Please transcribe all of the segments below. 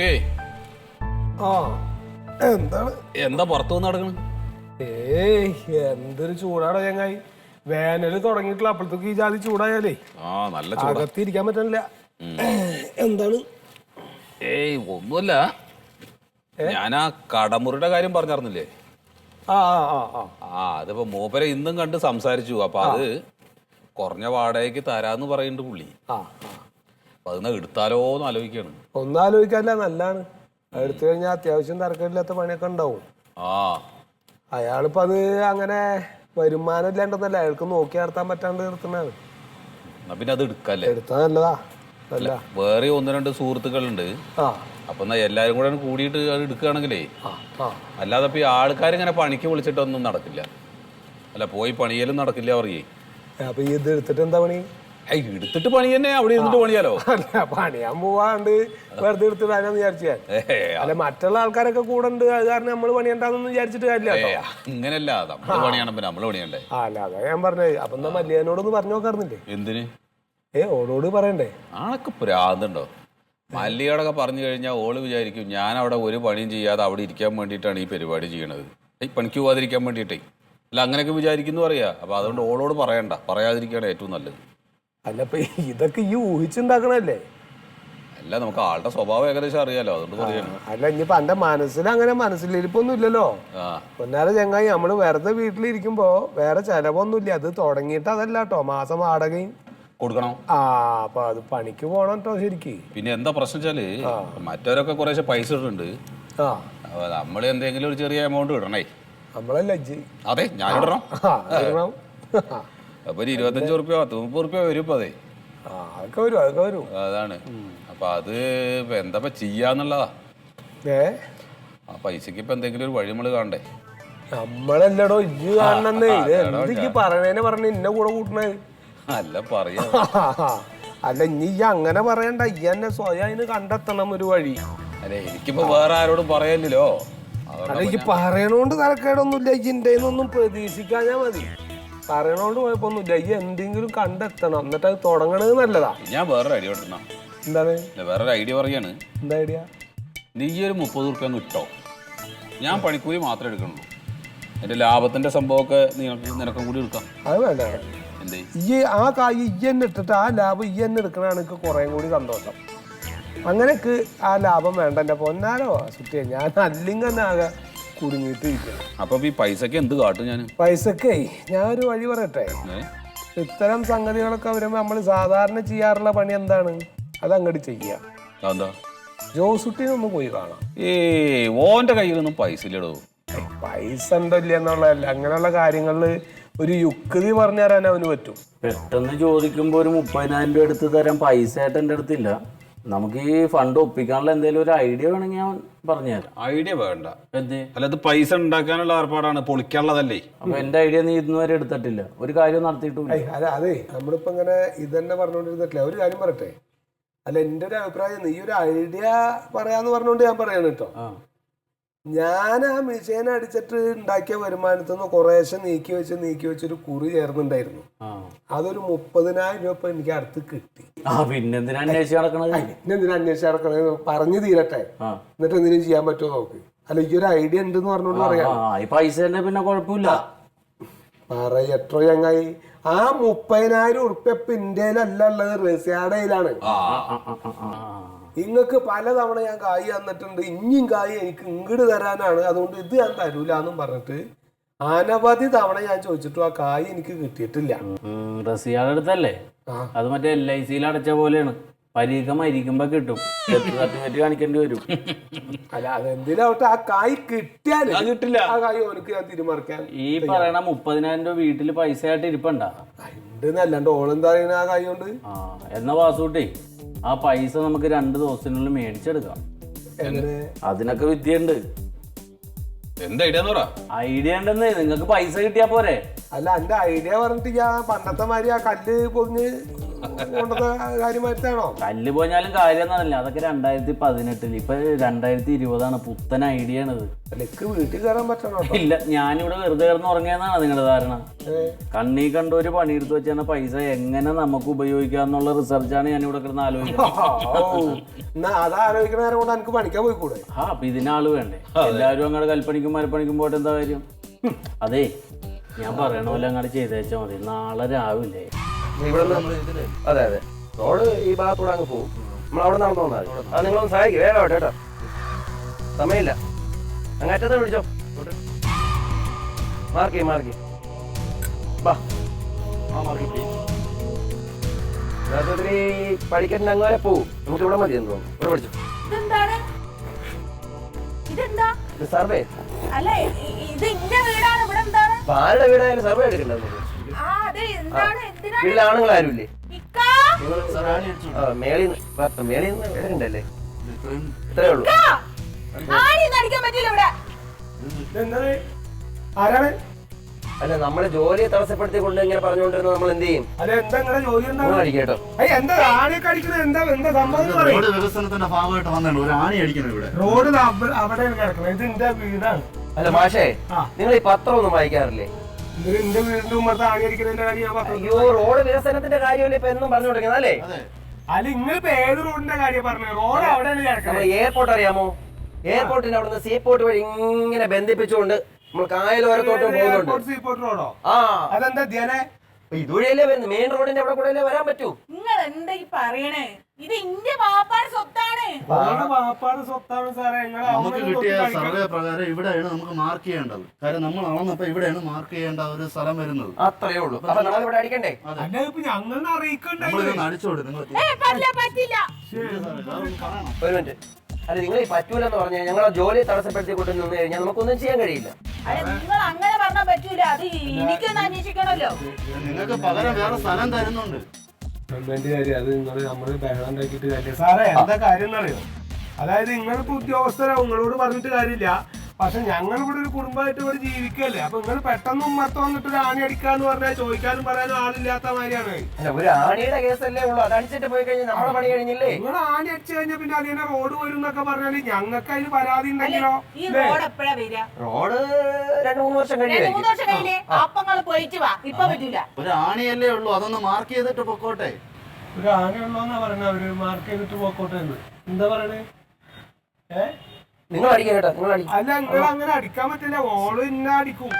കുട്ടിയെ എന്താണ് എന്താ പുറത്തു വന്ന് നടക്കണ്? എന്തൊരു ചൂടാടോ ചങ്ങായി. വേനല് തുടങ്ങിയിട്ടുള്ള അപ്പോഴത്തേക്ക് ഈ ജാതി ചൂടായാലേ നല്ല അകത്തിരിക്കാൻ പറ്റണില്ല. എന്താണ്? ഒന്നുമല്ല, ഞാൻ ആ കടമുറിയുടെ കാര്യം പറഞ്ഞറിഞ്ഞില്ലേ? അതിപ്പോ മൂപ്പരെ ഇന്നും കണ്ട് സംസാരിച്ചു. അപ്പൊ അത് കുറഞ്ഞ വാടകയ്ക്ക് തരാന്ന് പറയുന്നുണ്ട് പുള്ളി. അപ്പൊ അതിന്ന് എടുത്താലോന്ന് ആലോചിക്കാണ്. ഒന്നും ആലോചിക്കാല്ല, നല്ലാണ്. എടുത്തു കഴിഞ്ഞാൽ അത്യാവശ്യം തരക്കേടില്ലാത്ത പണിയൊക്കെ ഉണ്ടാവും. അയാളിപ്പോ അത് അങ്ങനെ വരുമാനം ഇല്ലാണ്ടൊന്നല്ല, അയാൾക്ക് നോക്കി നടത്താൻ പറ്റാണ്ട് നിർത്തുന്നതാണ്. പിന്നെ അത് എടുക്കല്ലേ? എടുത്താ നല്ലതാ. വേറെ ഒന്ന് രണ്ട് സുഹൃത്തുക്കളുണ്ട്. അപ്പൊ എന്നാ എല്ലാരും കൂടെ കൂടിയിട്ട് അത് എടുക്കുകയാണെങ്കിലേ, അല്ലാതെ ഇപ്പൊ ഈ ആൾക്കാരിങ്ങനെ പണിക്ക് വിളിച്ചിട്ടൊന്നും നടക്കില്ല. അല്ല, പോയി പണിയലും നടക്കില്ല പറയേ. അപ്പൊ ഇത് എടുത്തിട്ട് എന്താ പണി? എടുത്തിട്ട് പണി തന്നെ, അവിടെ ഇരുന്നിട്ട് പണിയാലോ. അല്ല, പണിയാൻ പോവാണ്ട് വെറുതെ എടുത്തിടാനെന്ന് വിചാരിച്ചാൽ. അല്ല, മറ്റുള്ള ആൾക്കാരൊക്കെ കൂടെ ഉണ്ട്, അത് കാരണം നമ്മള് പണിയണ്ടെന്ന് വിചാരിച്ചിട്ട് കാര്യമില്ല. അങ്ങനല്ല, നമ്മള് പണിയാണപ്പോ നമ്മള് പണിയണ്ടേ. അല്ല, അതാ ഞാൻ പറഞ്ഞത്. അപ്പൊ എന്നാ മല്ലിയനോടൊന്ന് പറഞ്ഞു നോക്കാറുന്നില്ലേ? എന്തിന്? ഓളോട് പറയണ്ടേ? ആണൊക്കെ പ്രാന്തുണ്ടോ? മല്ലിയോടൊക്കെ പറഞ്ഞു കഴിഞ്ഞാൽ ഓള് വിചാരിക്കും ഞാൻ അവിടെ ഒരു പണിയും ചെയ്യാതെ അവിടെ ഇരിക്കാൻ വേണ്ടിയിട്ടാണ് ഈ പരിപാടി ചെയ്യണത്, ഈ പണിക്ക് പോകാതിരിക്കാൻ വേണ്ടിയിട്ടേ. അല്ല, അങ്ങനെയൊക്കെ വിചാരിക്കുന്നു പറയാ. അപ്പൊ അതുകൊണ്ട് ഓളോട് പറയണ്ട, പറയാതിരിക്കുകയാണ് ഏറ്റവും നല്ലത്. അല്ല, ഇപ്പൊ ഇതൊക്കെ ഈ ഊഹിച്ചുണ്ടാക്കണല്ലേ? അല്ല, നമുക്ക് ആളുടെ സ്വഭാവം ഏകദേശം അറിയാലോ, അതുകൊണ്ട് പറയണം. അല്ല, ഇനിയിപ്പോ എന്റെ മനസ്സിൽ അങ്ങനെ മനസ്സിലിരിപ്പൊന്നും ഇല്ലല്ലോ. പൊന്നാരെ ചങ്ങായി, നമ്മള് വെറുതെ വീട്ടിലിരിക്കുമ്പോ വേറെ ചെലവൊന്നും ഇല്ല. അത് തുടങ്ങിയിട്ട് അതല്ല കേട്ടോ, മാസം വാടകയും കൊടുക്കണം. അപ്പൊ അത് പണിക്ക് പോണം കേട്ടോ ശരിക്ക്. പിന്നെ എന്താ പ്രശ്നം വെച്ചാല്, മറ്റവരൊക്കെ കുറേശ്ശെ പൈസ ഇടുന്നുണ്ട്. നമ്മള് എന്തെങ്കിലും ഒരു ചെറിയ എമൗണ്ട് ഇടണേ. നമ്മളല്ല, അതെ, ഞാൻ ഇടണം. അപ്പൊ 25 ഉറുപ്പ്യ 30 ഉറുപ്പ്യ വരും. ഇപ്പൊ അതൊക്കെ വരും. അതാണ്. അപ്പൊ അത് എന്താ ചെയ്യാന്നുള്ളതാ. ആ പൈസക്ക് ഇപ്പൊ എന്തെങ്കിലും ഒരു വഴി നമ്മള് കാണണ്ടേ? നമ്മളല്ലടോ ഇജ്ജ് കാണണെന്നേ. ഇത് എന്തൊക്കെ പറയണേനെ പറഞ്ഞ ഇന്ന കൂടെ കൂട്ടണേ. അല്ല, പറയാ. അല്ല, ഇനി അങ്ങനെ പറയണ്ട, ഈ എന്നെ സ്വയം അതിന് കണ്ടെത്തണം ഒരു വഴി. അല്ലെ, എനിക്കിപ്പോ വേറെ ആരോടും പറയാനില്ലല്ലോ. അല്ല, ഈ പറയണോണ്ട് തരക്കേടൊന്നുമില്ല. ഇന്റെ ഒന്നും പ്രതീക്ഷിക്കാഞ്ഞാ മതി. പറയണോണ്ട് കുഴപ്പമൊന്നുമില്ല. ഈ എന്തെങ്കിലും കണ്ടെത്തണം, എന്നിട്ട് അത് തുടങ്ങണത് നല്ലതാ. ഞാൻ വേറൊരു ഐഡിയ കിട്ടണ. എന്താണ്? വേറൊരു ഐഡിയ പറയാണ്. എന്താ ഐഡിയ? നീ ഒരു 30 ഉറുപ്പ്യ കിട്ടോ, ഞാൻ പണിക്കൂലി മാത്രമേ എടുക്കണുള്ളൂ. എന്റെ ലാഭത്തിന്റെ സംഭവമൊക്കെ നിനക്കും കൂടി എടുക്കാം. അത് വേണ്ട. ഈ ആ കായ് ഈ എന്നെ ഇട്ടിട്ട് ആ ലാഭം ഈ എന്നെ എടുക്കണതാണ് എനിക്ക് കുറേ കൂടി സന്തോഷം. അങ്ങനെയൊക്കെ ആ ലാഭം വേണ്ട എന്റെ പൊന്നാരോ സുറ്റിയെ. ഞാൻ അല്ലെങ്കിൽ തന്നെ ആകെ കുടുങ്ങിയിട്ട് ഇരിക്കണം. അപ്പൊ ഈ പൈസക്ക് എന്ത് കാട്ടും? പൈസക്കേ ഞാനൊരു വഴി പറയട്ടെ. ഇത്തരം സംഗതികളൊക്കെ വരുമ്പോ നമ്മൾ സാധാരണ ചെയ്യാറുള്ള പണി എന്താണ്? അത് അങ്ങോട്ട് ചെയ്യാ. ജോസുട്ടിനൊന്ന് പോയി കാണാം. ഓന്റെ കയ്യിലൊന്നും പൈസ ഇല്ലടോ. പൈസ ഉണ്ടോ ഇല്ല എന്നുള്ളതല്ല, അങ്ങനെയുള്ള കാര്യങ്ങളില് ഒരു യുക്തി പറഞ്ഞു തരാൻ അവന് പറ്റും. പെട്ടെന്ന് ചോദിക്കുമ്പോ ഒരു 30,000 രൂപ എടുത്ത് തരാൻ പൈസ ആയിട്ട് എൻ്റെ അടുത്തില്ല. നമുക്ക് ഈ ഫണ്ട് ഒപ്പിക്കാനുള്ള എന്തെങ്കിലും ഒരു ഐഡിയ വേണമെങ്കിൽ ഞാൻ പറഞ്ഞുതരാം. ഐഡിയ വേണ്ട. അല്ലാതെ പൈസ ഉണ്ടാക്കാനുള്ള ഏർപ്പാടാണ്, പൊളിക്കാനുള്ളതല്ലേ. അപ്പൊ എന്റെ ഐഡിയ നീ ഇന്നുവരെ എടുത്തിട്ടില്ല, ഒരു കാര്യം നടത്തിയിട്ടില്ല. അല്ല, അതെ, നമ്മളിപ്പോ ഇങ്ങനെ ഇതന്നെ പറഞ്ഞോണ്ടിരുന്നിട്ടില്ല. ഒരു കാര്യം പറയട്ടെ. അല്ല, എന്റെ ഒരു അഭിപ്രായം, നീ ഒരു ഐഡിയ പറയാന്ന് പറഞ്ഞോണ്ട് ഞാൻ പറയാണ് കേട്ടോ. ഞാൻ ആ മിഷീൻ അടിച്ചിട്ട് ഉണ്ടാക്കിയ വരുമാനത്തിൽ നിന്ന് കുറേശ്ശെ നീക്കി വെച്ചൊരു കുറി ചേർന്നുണ്ടായിരുന്നു. അതൊരു 30,000 രൂപ എനിക്ക് അടുത്ത് കിട്ടി. പിന്നെന്തിനാ അന്വേഷിച്ച് നടക്കണത്? പറഞ്ഞു തീരട്ടെ, എന്നിട്ട് എന്തിനും ചെയ്യാൻ പറ്റുമോ നോക്ക്. അല്ല, ഈ ഒരു ഐഡിയ ഉണ്ടെന്ന് പറഞ്ഞോണ്ട് പറയാം. പൈസ തന്നെ പിന്നെ കുഴപ്പമില്ല പറയട്ടോ ചങ്ങായി. ആ 30,000 ഉറുപ്പ്യ ഇപ്പൊ ഇന്ത്യയിലല്ല ഉള്ളത്, റസിയാടയിലാണ്. ഇങ്ങക്ക് പലതവണ ഞാൻ കായ് തന്നിട്ടുണ്ട്, ഇനിയും കായ് എനിക്ക് ഇങ്ങോട്ട് തരാനാണ്, അതുകൊണ്ട് ഇത് ഞാൻ തരൂല എന്നും പറഞ്ഞിട്ട് അനവധി തവണ ഞാൻ ചോദിച്ചിട്ടും ആ കായ് എനിക്ക് കിട്ടിയിട്ടില്ല. റസിയാടെ അടുത്തല്ലേ? അത് മറ്റേ LIC അടച്ച പോലെയാണ്. പരീക്ഷ മരിക്കുമ്പോ കിട്ടും, സർട്ടിഫിക്കറ്റ് കാണിക്കേണ്ടി വരും. അല്ല, അതെന്തിനാവട്ടെ, ആ കായ് കിട്ടിയാൽ കിട്ടില്ല, ആ കായ് ഓനക്ക് ഞാൻ തിരിമറിക്കാൻ. ഈ പറയണ 30,000 രൂപ വീട്ടില് പൈസ ആയിട്ട് ഇരിപ്പണ്ട അല്ലാണ്ട് ഓളെന്താ പറയുന്നത് ആ കായ് കൊണ്ട്? എന്നാ വാസൂട്ടി, ആ പൈസ നമുക്ക് 2 ദിവസത്തിനുള്ളിൽ മേടിച്ചെടുക്കാം. അതിനൊക്കെ വിദ്യയുണ്ട്. എന്താ ഐഡിയ ഉണ്ടെന്ന്. നിങ്ങൾക്ക് പൈസ കിട്ടിയാ പോരെ? അല്ല, എന്റെ ഐഡിയ പറഞ്ഞിട്ട് ഞാൻ പണ്ടത്തെ മാതിരി ആ കല്ല് പൊതിഞ്ഞ് കൊണ്ടുവന്ന കാര്യമായിട്ടാണോ? കല്ല് പോഞ്ഞാലും കാര്യം എന്നല്ല, അതൊക്കെ 2018 ഇപ്പൊ 2020 പുത്തൻ ഐഡിയ ആണിത്. എനിക്ക് വീട്ടിൽ കയറാൻ പറ്റണോ? ഇല്ല, ഞാനിവിടെ വെറുതെ കിടന്ന് ഉറങ്ങിയെന്നാണ് നിങ്ങളുടെ ധാരണ. കണ്ണീ കണ്ട ഒരു പണിയെടുത്ത് വെച്ചാൽ പൈസ എങ്ങനെ നമുക്ക് ഉപയോഗിക്കാന്നുള്ള റിസർച്ചാണ് ഞാനിവിടെ കിടന്ന് ആലോചിക്കുന്നത്. അത് ആലോചിക്കണ നേരം കൊണ്ട് എനിക്ക് പണിക്കാൻ പോയിക്കൂടെ? അപ്പൊ ഇതിനാള് വേണ്ടേ? എല്ലാവരും അങ്ങോട്ട് കൽപ്പണിക്കും മരപ്പണിക്കും പോയിട്ട് എന്താ കാര്യം? അതെ, ഞാൻ പറയണ പോലെ അങ്ങോട്ട് ചെയ്തേച്ചാൽ മതി. നാളെ രാവിലെ അതെ അതെ, റോഡ് ഈ ഭാഗത്തൂടെ അങ്ങ് പോകും. നമ്മൾ അവിടെ നടന്നു വന്നാൽ അത് നിങ്ങളൊന്ന് സഹായിക്കും. വേഗം ആവട്ടെ കേട്ടോ, സമയമില്ല. അങ്ങറ്റത്തെ വിളിച്ചോ, മാർക്ക് മാർക്ക് ഒത്തിരി പഠിക്കണ്ട അങ്ങ് വരെ പോവും. നമുക്ക് ഇവിടെ മതി എന്ന് തോന്നുന്നു. ഇവിടെ പഠിച്ചോ. സർവേ ആരുടെ വീടായാലും സർവേ എടുക്കണ്ട. വീട്ടിൽ ആണുങ്ങളാരും ഇല്ലേ? മേളിന്ന് എടുക്കണ്ടല്ലേ? ഇത്രേ ഉള്ളൂ. ആരാണ്? അല്ല, നമ്മളെ ജോലിയെ തടസ്സപ്പെടുത്തിക്കൊണ്ട് ഇങ്ങനെ പറഞ്ഞുകൊണ്ടിരുന്നത് നമ്മൾ എന്ത് ചെയ്യും? കേട്ടോ, റോഡ് വികസനത്തിന്റെ ഭാഗമായിട്ട് വന്നാണ് ഒരു ആണി അടിക്കുന്നത് ഇവിടെ. റോഡ് അവിടെയാണ് കിടക്കുന്നത്. ഇത് എന്റെ വീടാണ്. അല്ല മാഷേ, നിങ്ങൾ ഈ പത്രം ഒന്നും വായിക്കാറില്ലേ? എന്റെ വീടിന്റെ മുമ്പത്തെ ആണി അടിക്കുന്നതിന്റെ കാര്യം അയ്യോ, റോഡ് വികസനത്തിന്റെ കാര്യമല്ലേ ഇപ്പൊ എന്നും പറഞ്ഞുകൊണ്ടിരിക്കുന്നത് അല്ലേ? അല്ല, നിങ്ങളിപ്പോ ഏത് റോഡിന്റെ കാര്യം പറഞ്ഞു? റോഡ് അവിടെയാണ് കിടക്കുന്നത്. എയർപോർട്ട് അറിയാമോ? എയർപോർട്ടിന്റെ അവിടെ നിന്ന് സീപോർട്ട് വഴി ഇങ്ങനെ ബന്ധിപ്പിച്ചുകൊണ്ട് നമ്മൾ കായലോരത്തോട്ട് പോകുന്നുണ്ട്. ആ, അതെന്താ ധ്യാനെ? ഇതുവഴിയല്ലേ വരുന്നത്. മെയിൻ റോഡിന്റെ അവിടെ കൂടെ വരാൻ പറ്റൂ. നിങ്ങൾ എന്താ ഈ പറയണേ? ഇത് ഇന്റെ വാപ്പാടെ സ്വത്താണ്. വാപ്പാട് സ്വത്താണ് സാറേ. നമുക്ക് കിട്ടിയ സർവേ പ്രകാരം ഇവിടെയാണ് നമുക്ക് മാർക്ക് ചെയ്യേണ്ടത്. കാരണം നമ്മൾ അളന്നപ്പോ ഇവിടെയാണ് മാർക്ക് ചെയ്യേണ്ട ഒരു സ്ഥലം വരുന്നത്. അത്രേ ഉള്ളൂ. അപ്പൊ നമ്മൾ ഇവിടെ അടിക്കണ്ടേ? ഞങ്ങളെ അറിയിക്കണ്ടേ? നമ്മളിതൊന്ന് അടിച്ചോട് നിങ്ങൾ. പറ്റില്ല. ഒരു മിനിറ്റ്. അല്ല, നിങ്ങൾ ഈ പറ്റൂലെന്ന് പറഞ്ഞാൽ ഞങ്ങളെ ജോലി തടസ്സപ്പെടുത്തി കൊണ്ടു നിന്ന് കഴിഞ്ഞാൽ നമുക്കൊന്നും ചെയ്യാൻ കഴിയില്ല. നിങ്ങൾ അങ്ങനെ പറഞ്ഞാൽ പറ്റൂല. അത് എനിക്കൊന്ന് അന്വേഷിക്കണല്ലോ. നിങ്ങൾക്ക് പകരം വേറെ സ്ഥലം തരുന്നുണ്ട്. കാര്യം അത് നമ്മള് ബഹളം ഉണ്ടാക്കിയിട്ട് കാര്യമില്ല സാറേ. എന്താ കാര്യം എന്നറിയോ? അതായത് നിങ്ങളിപ്പോ ഉദ്യോഗസ്ഥരാവും, നിങ്ങളോട് പറഞ്ഞിട്ട് കാര്യമില്ല. പക്ഷെ ഞങ്ങൾ ഇവിടെ ഒരു കുടുംബമായിട്ട് ഇവിടെ ജീവിക്കല്ലേ. അപ്പൊ നിങ്ങൾ പെട്ടെന്ന് ഉമ്മത്ത് വന്നിട്ട് ഒരു ആണി അടിക്കാന്ന് പറഞ്ഞാൽ ചോദിക്കാനും പറയാനും ആളില്ലാത്ത മാതിരിയാണ്. ഒരു ആണിയുടെ കേസല്ലേ ഉള്ളൂ. അതടിച്ചിട്ട് പോയി കഴിഞ്ഞാൽ നമ്മളെ പണി കഴിഞ്ഞില്ലേ? നിങ്ങൾ ആണി അടിച്ചു കഴിഞ്ഞാൽ പിന്നെ അതിനെ റോഡ് വരും എന്നൊക്കെ പറഞ്ഞാല് ഞങ്ങൾക്ക് അതിന് പരാതി ഉണ്ടെങ്കിലോ? ഈ റോഡ് എപ്പോഴാ വരിക? റോഡ് 2-3 വർഷം കഴിയും. 3 വർഷം കഴിഞ്ഞേ അപ്പങ്ങൾ പോയിട്ട് വാ. ഇപ്പൊ പറ്റൂല. ഒരു ആണിയല്ലേ ഉള്ളൂ, അതൊന്ന് മാർക്ക് ചെയ്തിട്ട് പൊക്കോട്ടെ. ഒരു ആണി ഉള്ളോന്നാ പറഞ്ഞ അവര് മാർക്ക് ചെയ്തിട്ട് പോക്കോട്ടെ എന്ന്. എന്താ പറയണേ? നിങ്ങൾ അടിക്കാൻ കേട്ടോ, നിങ്ങൾ അടിക്കും. അല്ല, നിങ്ങൾ അങ്ങനെ അടിക്കാൻ പറ്റില്ല. ഓള് ഇന്ന അടിക്കും.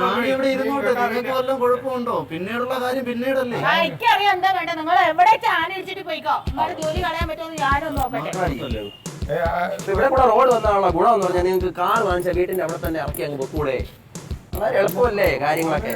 ആണി ഇവിടെ ഇരുന്നോട്ടെ, നിങ്ങൾക്ക് വല്ലതും കുഴപ്പമുണ്ടോ? പിന്നീടുള്ള കാര്യം പിന്നീടല്ലേ. എനിക്കറിയാം എന്താ വേണ്ട. നിങ്ങൾ എവിടെ ആന അടിച്ചിട്ട് പോയിക്കോ. നിങ്ങളുടെ ജോലി കളയാൻ പറ്റുമോ ഞാനും നോക്കട്ടെ. ഇവിടെ കൂടെ റോഡ് വന്നാണല്ലോ ഗുണം എന്ന് പറഞ്ഞാൽ നിങ്ങൾക്ക് കാർ വാങ്ങിച്ച വീട്ടിന്റെ അവിടെ തന്നെ ഇറക്കി അങ്ങ് കൂടെ. വളരെ എളുപ്പമല്ലേ കാര്യങ്ങളൊക്കെ?